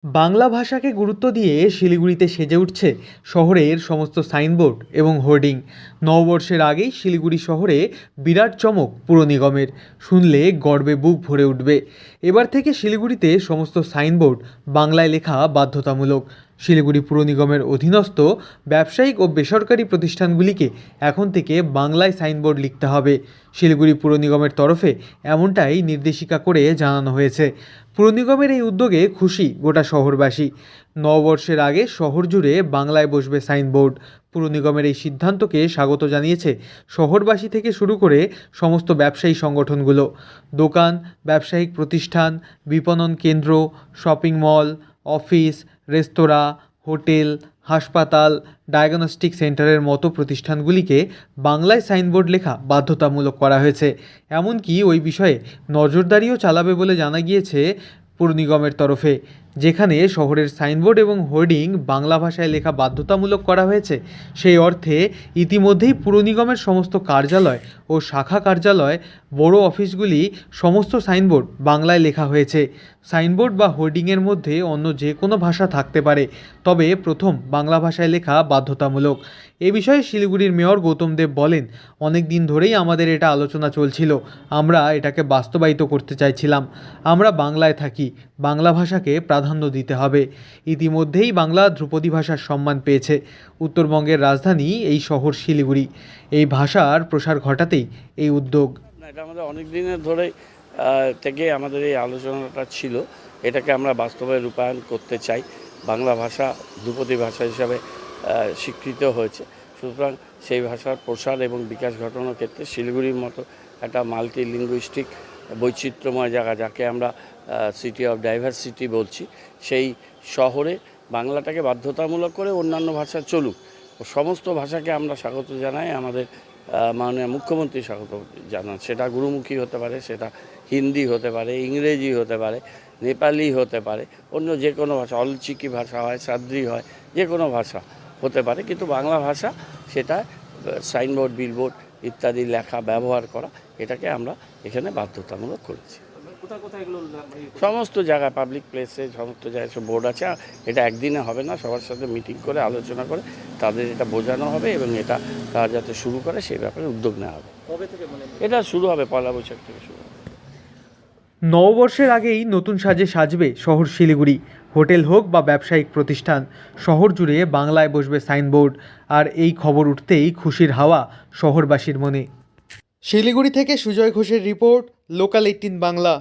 বাংলা ভাষাকে গুরুত্ব দিয়ে শিলিগুড়িতে সেজে উঠছে শহরের সমস্ত সাইনবোর্ড এবং হোর্ডিং। নববর্ষের আগেই শিলিগুড়ি শহরে বিরাট চমক পুর নিগমের, শুনলে গর্বে বুক ভরে উঠবে। এবার থেকে শিলিগুড়িতে সমস্ত সাইনবোর্ড বাংলায় লেখা বাধ্যতামূলক। শিলিগুড়ি পুর নিগমের অধীনস্থ ব্যবসায়িক ও বেসরকারি প্রতিষ্ঠানগুলিকে এখন থেকে বাংলায় সাইনবোর্ড লিখতে হবে। শিলিগুড়ি পুর নিগমের তরফে এমনটাই নির্দেশিকা করে জানানো হয়েছে। পুর নিগমের এই উদ্যোগে খুশি গোটা শহরবাসী। নববর্ষের আগে শহর জুড়ে বাংলায় বসবে সাইনবোর্ড। পুর নিগমের এই সিদ্ধান্তকে স্বাগত জানিয়েছে শহরবাসী থেকে শুরু করে সমস্ত ব্যবসায়ী সংগঠনগুলো। দোকান, ব্যবসায়িক প্রতিষ্ঠান, বিপণন কেন্দ্র, শপিং মল, অফিস, রেস্তোরাঁ, হোটেল, হাসপাতাল, ডায়াগনস্টিক সেন্টারের মতো প্রতিষ্ঠানগুলিকে বাংলায় সাইনবোর্ড লেখা বাধ্যতামূলক করা হয়েছে। এমনকি ওই বিষয়ে নজরদারিও চালাবে বলে জানা গিয়েছে পুর নিগমের তরফে। যেখানে শহরের সাইনবোর্ড এবং হোর্ডিং বাংলা ভাষায় লেখা বাধ্যতামূলক করা হয়েছে, সেই অর্থে ইতিমধ্যেই পুর নিগমের সমস্ত কার্যালয় ও শাখা কার্যালয়, বড় অফিসগুলি সমস্ত সাইনবোর্ড বাংলায় লেখা হয়েছে। সাইনবোর্ড বা হোর্ডিংয়ের মধ্যে অন্য যে কোনো ভাষা থাকতে পারে, তবে প্রথম বাংলা ভাষায় লেখা বাধ্যতামূলক। এ বিষয়ে শিলিগুড়ির মেয়র গৌতম দেব বলেন, অনেক দিন ধরেই আমাদের এটা আলোচনা চলছিল, আমরা এটাকে বাস্তবায়িত করতে চাইছিলাম। আমরা বাংলায় থাকি, বাংলা ভাষাকে প্রাধান্য দিতে হবে। ইতিমধ্যেই বাংলা ধ্রুপদী ভাষার সম্মান পেয়েছে। উত্তরবঙ্গের রাজধানী এই শহর শিলিগুড়ি। এই ভাষার প্রসার ঘটাতেই এই উদ্যোগ। এটা আমাদের অনেক দিনের ধরে থেকে আমাদের এই আলোচনাটা ছিল, এটাকে আমরা বাস্তবে রূপায়ণ করতে চাই। বাংলা ভাষা ধ্রুপদী ভাষা হিসাবে স্বীকৃত হয়েছে, সুতরাং সেই ভাষার প্রসার এবং বিকাশ ঘটানোর ক্ষেত্রে শিলিগুড়ির মতো একটা মাল্টি লিঙ্গুইস্টিক বৈচিত্র্যময় জায়গা, যাকে আমরা সিটি অফ ডাইভার্সিটি বলছি, সেই শহরে বাংলাটাকে বাধ্যতামূলক করে অন্যান্য ভাষা চলুক। সমস্ত ভাষাকে আমরা স্বাগত জানাই। আমাদের মাননীয় মুখ্যমন্ত্রী স্বাগত জানান। সেটা গুরুমুখী হতে পারে, সেটা হিন্দি হতে পারে, ইংরেজি হতে পারে, নেপালি হতে পারে, অন্য যে কোনো ভাষা, অলচিকি ভাষা হয়, সাদ্রি হয়, যে কোনো ভাষা হতে পারে, কিন্তু বাংলা ভাষা সেটা সাইনবোর্ড, বিলবোর্ড ইত্যাদি লেখা ব্যবহার করা, এটাকে আমরা এখানে বাধ্যতামূলক করেছি। সমস্ত জায়গায়, পাবলিক প্লেসে, সমস্ত জায়গায় সব বোর্ড আছে। এটা একদিনে হবে না, সবার সাথে মিটিং করে আলোচনা করে তাদের এটা বোঝানো হবে এবং এটা তারা যাতে শুরু করে সেই ব্যাপারে উদ্যোগ নেওয়া হবে। কবে থেকে এটা শুরু হবে? পয়লা বৈশাখ থেকে শুরু হবে। নববর্ষের আগেই নতুন সাজে সাজবে শহর শিলিগুড়ি। হোটেল হোক বা ব্যবসায়িক প্রতিষ্ঠান, শহর জুড়ে বাংলায় বসবে সাইনবোর্ড। আর এই খবর উঠতেই খুশির হাওয়া শহরবাসীর মনে। শিলিগুড়ি থেকে সুজয় ঘোষের রিপোর্ট, লোকাল 18 বাংলা।